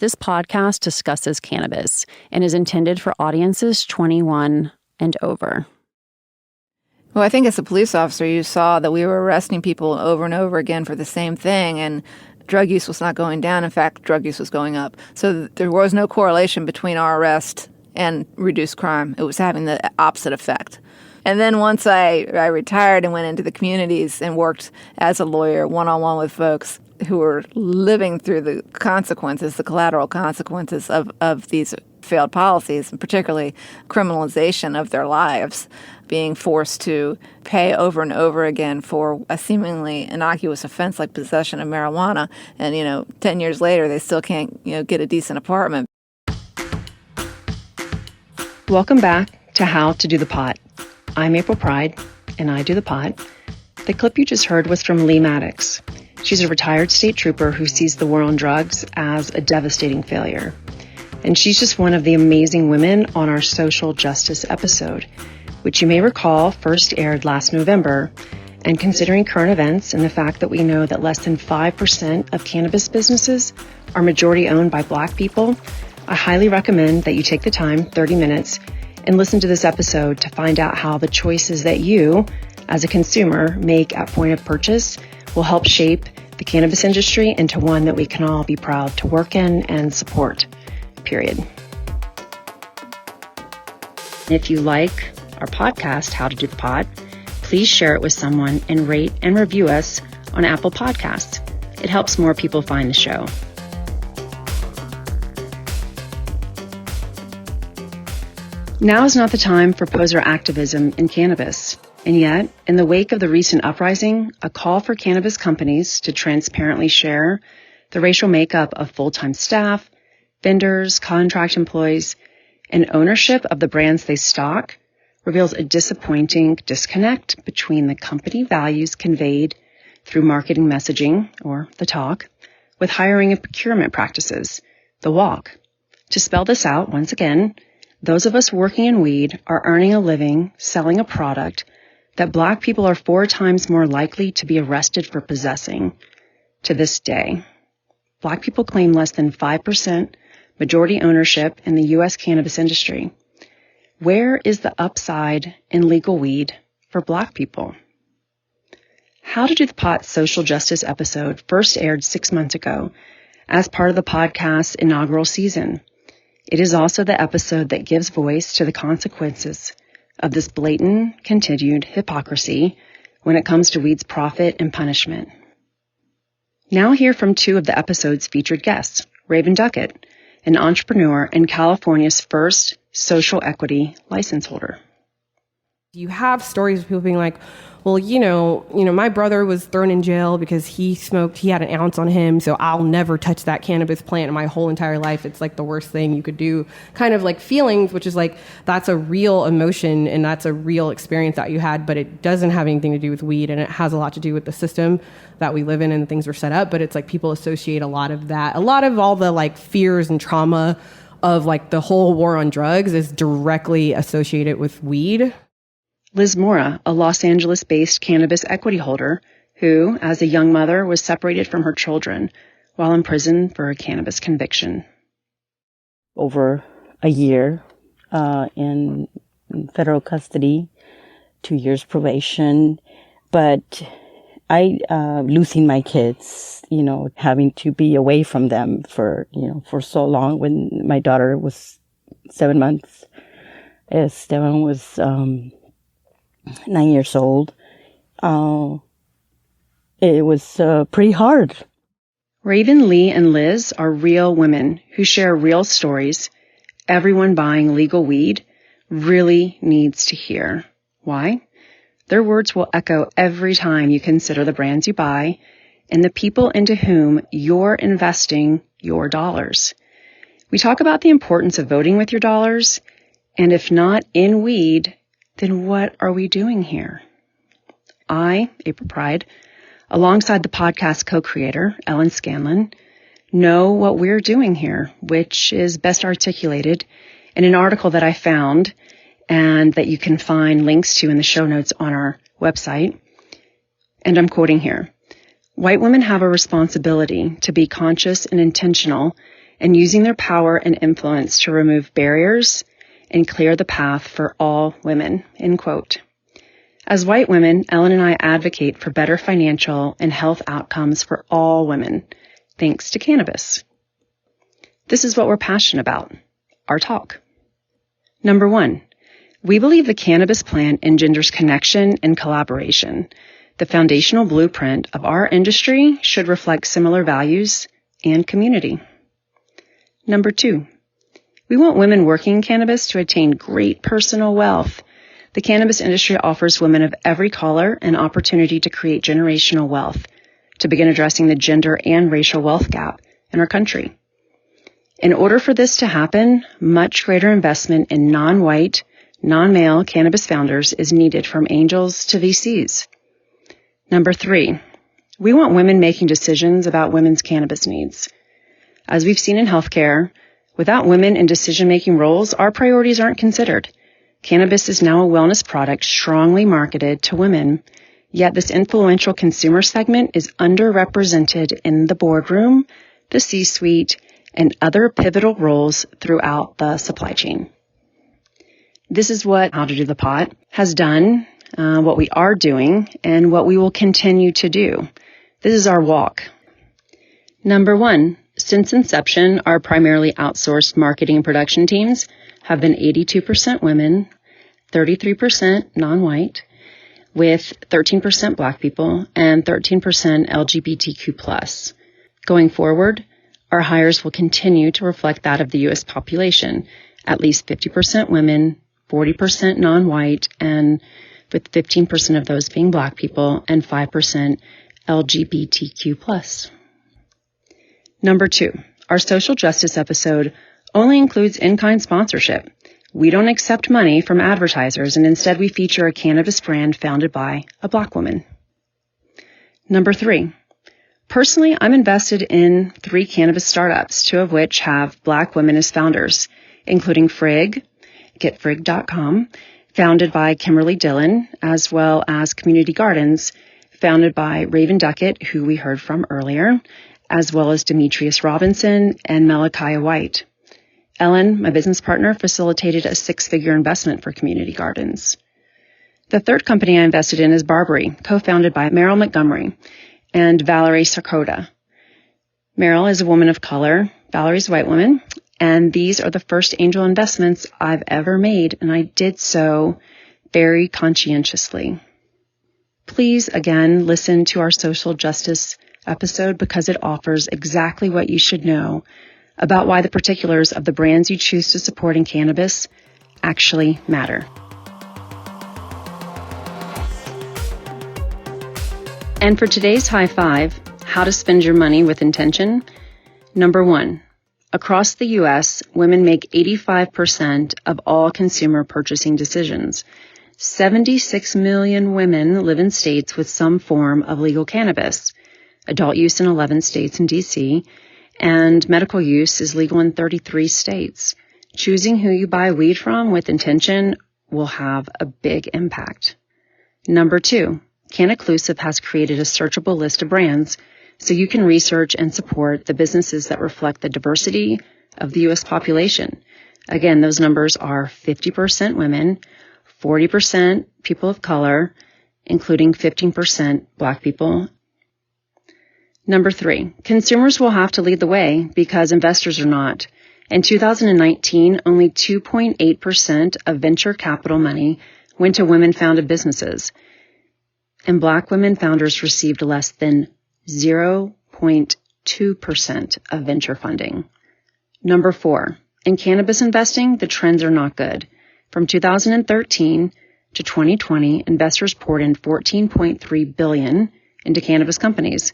This podcast discusses cannabis and is intended for audiences 21 and over. Well, I think as a police officer, you saw that we were arresting people over and over again for the same thing, and drug use was not going down. In fact, drug use was going up. So there was no correlation between our arrest and reduced crime. It was having the opposite effect. And then once I retired and went into the communities and worked as a lawyer one-on-one with folks who were living through the consequences, the collateral consequences of these failed policies, and particularly criminalization of their lives, being forced to pay over and over again for a seemingly innocuous offense like possession of marijuana. And, 10 years later, they still can't, get a decent apartment. Welcome back to How to Do the Pot. I'm April Pride, and I do the pot. The clip you just heard was from Lee Maddox. She's a retired state trooper who sees the war on drugs as a devastating failure. And she's just one of the amazing women on our social justice episode, which you may recall first aired last November. And considering current events and the fact that we know that less than 5% of cannabis businesses are majority owned by Black people, I highly recommend that you take the time, 30 minutes, and listen to this episode to find out how the choices that you, as a consumer, make at point of purchase will help shape the cannabis industry into one that we can all be proud to work in and support, period. If you like our podcast, How to Do the Pot, please share it with someone and rate and review us on Apple Podcasts. It helps more people find the show. Now is not the time for poser activism in cannabis. And yet, in the wake of the recent uprising, a call for cannabis companies to transparently share the racial makeup of full-time staff, vendors, contract employees, and ownership of the brands they stock reveals a disappointing disconnect between the company values conveyed through marketing messaging, or the talk, with hiring and procurement practices, the walk. To spell this out once again, those of us working in weed are earning a living selling a product that Black people are 4 times more likely to be arrested for possessing to this day. Black people claim less than 5% majority ownership in the U.S. cannabis industry. Where is the upside in legal weed for Black people? How to Do the Pot social justice episode first aired 6 months ago as part of the podcast's inaugural season. It is also the episode that gives voice to the consequences of this blatant, continued hypocrisy when it comes to weed's profit and punishment. Now hear from 2 of the episode's featured guests, Raven Duckett, an entrepreneur and California's first social equity license holder. You have stories of people being like, well, my brother was thrown in jail because he had an ounce on him, so I'll never touch that cannabis plant in my whole entire life. It's like the worst thing you could do. Kind of like feelings, which is like, that's a real emotion and that's a real experience that you had, but it doesn't have anything to do with weed, and it has a lot to do with the system that we live in and things were set up. But it's like people associate a lot of that, a lot of all the like fears and trauma of like the whole war on drugs is directly associated with weed. Liz Mora, a Los Angeles-based cannabis equity holder who, as a young mother, was separated from her children while in prison for a cannabis conviction. Over a year in federal custody, 2 years probation, but I losing my kids, having to be away from them for so long. When my daughter was 7 months, Esteban was 9 years old. It was pretty hard. Raven, Lee, and Liz are real women who share real stories everyone buying legal weed really needs to hear. Why? Their words will echo every time you consider the brands you buy and the people into whom you're investing your dollars. We talk about the importance of voting with your dollars, and if not in weed, then what are we doing here? I, April Pride, alongside the podcast co-creator, Ellen Scanlon, know what we're doing here, which is best articulated in an article that I found and that you can find links to in the show notes on our website. And I'm quoting here, "White women have a responsibility to be conscious and intentional and using their power and influence to remove barriers and clear the path for all women, end quote. As white women, Ellen and I advocate for better financial and health outcomes for all women, thanks to cannabis. This is what we're passionate about, our talk. Number 1, we believe the cannabis plant engenders connection and collaboration. The foundational blueprint of our industry should reflect similar values and community. Number 2, we want women working in cannabis to attain great personal wealth. The cannabis industry offers women of every color an opportunity to create generational wealth, to begin addressing the gender and racial wealth gap in our country. In order for this to happen, much greater investment in non-white, non-male cannabis founders is needed from angels to VCs. Number 3, we want women making decisions about women's cannabis needs. As we've seen in healthcare, without women in decision-making roles, our priorities aren't considered. Cannabis is now a wellness product strongly marketed to women, yet this influential consumer segment is underrepresented in the boardroom, the C-suite, and other pivotal roles throughout the supply chain. This is what How to Do the Pot has done, what we are doing, and what we will continue to do. This is our walk. Number 1, since inception, our primarily outsourced marketing and production teams have been 82% women, 33% non-white, with 13% Black people and 13% LGBTQ+. Going forward, our hires will continue to reflect that of the U.S. population, at least 50% women, 40% non-white, and with 15% of those being Black people and 5% LGBTQ+. Number 2, our social justice episode only includes in-kind sponsorship. We don't accept money from advertisers, and instead we feature a cannabis brand founded by a Black woman. Number 3, personally, I'm invested in 3 cannabis startups, 2 of which have Black women as founders, including Frig, getfrig.com, founded by Kimberly Dillon, as well as Community Gardens, founded by Raven Duckett, who we heard from earlier, as well as Demetrius Robinson and Malachi White. Ellen, my business partner, facilitated a 6-figure investment for Community Gardens. The third company I invested in is Barbary, co-founded by Meryl Montgomery and Valerie Sarkoda. Meryl is a woman of color, Valerie's a white woman, and these are the first angel investments I've ever made, and I did so very conscientiously. Please, again, listen to our social justice episode because it offers exactly what you should know about why the particulars of the brands you choose to support in cannabis actually matter. And for today's high five, how to spend your money with intention. Number 1, across the U.S., women make 85% of all consumer purchasing decisions. 76 million women live in states with some form of legal cannabis. Adult use in 11 states and D.C., and medical use is legal in 33 states. Choosing who you buy weed from with intention will have a big impact. Number 2, CanEclusive has created a searchable list of brands so you can research and support the businesses that reflect the diversity of the U.S. population. Again, those numbers are 50% women, 40% people of color, including 15% Black people. Number 3, consumers will have to lead the way because investors are not. In 2019, only 2.8% of venture capital money went to women-founded businesses, and Black women founders received less than 0.2% of venture funding. Number 4, in cannabis investing, the trends are not good. From 2013 to 2020, investors poured in $14.3 billion into cannabis companies,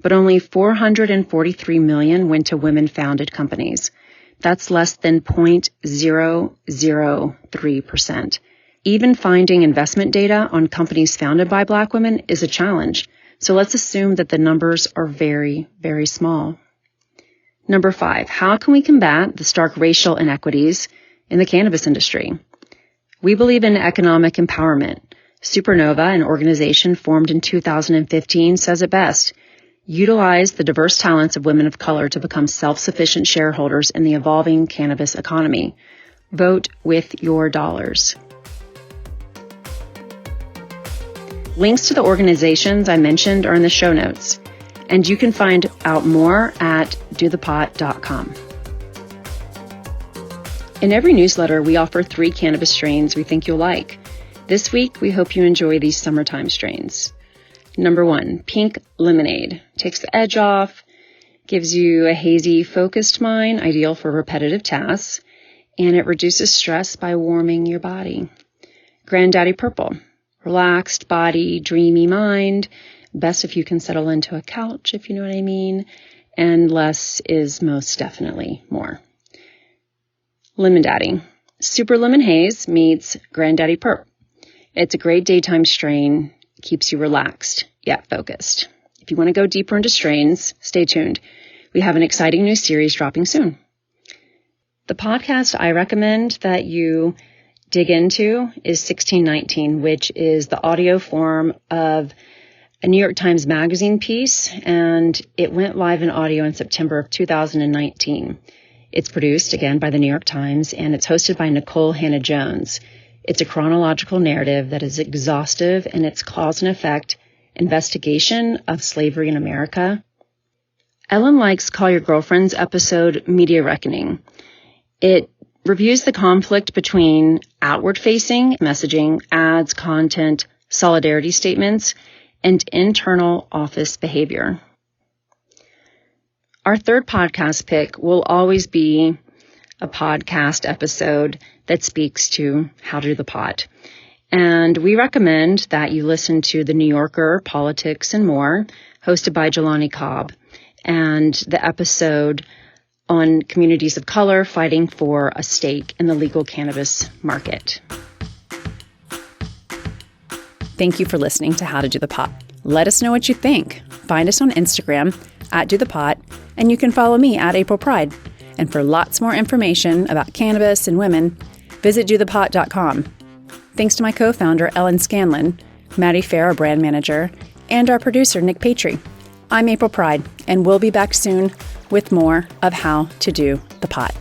but only $443 million went to women-founded companies. That's less than 0.003%. Even finding investment data on companies founded by Black women is a challenge, so let's assume that the numbers are very, very small. Number 5, how can we combat the stark racial inequities in the cannabis industry? We believe in economic empowerment. Supernova, an organization formed in 2015, says it best. Utilize the diverse talents of women of color to become self-sufficient shareholders in the evolving cannabis economy. Vote with your dollars. Links to the organizations I mentioned are in the show notes, and you can find out more at dothepot.com. In every newsletter, we offer 3 cannabis strains we think you'll like. This week, we hope you enjoy these summertime strains. Number 1, Pink Lemonade. Takes the edge off, gives you a hazy, focused mind, ideal for repetitive tasks, and it reduces stress by warming your body. Granddaddy Purple. Relaxed body, dreamy mind. Best if you can settle into a couch, if you know what I mean. And less is most definitely more. Lemon Daddy. Super Lemon Haze meets Granddaddy Purp. It's a great daytime strain. Keeps you relaxed, yet focused. If you want to go deeper into strains, stay tuned. We have an exciting new series dropping soon. The podcast I recommend that you dig into is 1619, which is the audio form of a New York Times Magazine piece, and it went live in audio in September of 2019. It's produced, again, by the New York Times, and it's hosted by Nicole Hannah-Jones. It's a chronological narrative that is exhaustive in its cause and effect investigation of slavery in America. Ellen likes Call Your Girlfriend's episode, Media Reckoning. It reviews the conflict between outward-facing messaging, ads, content, solidarity statements, and internal office behavior. Our third podcast pick will always be a podcast episode that speaks to how to do the pot. And we recommend that you listen to The New Yorker, Politics, and More, hosted by Jelani Cobb, and the episode on communities of color fighting for a stake in the legal cannabis market. Thank you for listening to How to Do the Pot. Let us know what you think. Find us on Instagram @DoThePot, and you can follow me @AprilPride. And for lots more information about cannabis and women, visit dothepot.com. Thanks to my co-founder, Ellen Scanlon, Maddie Fair, our brand manager, and our producer, Nick Patry. I'm April Pride, and we'll be back soon with more of How to Do the Pot.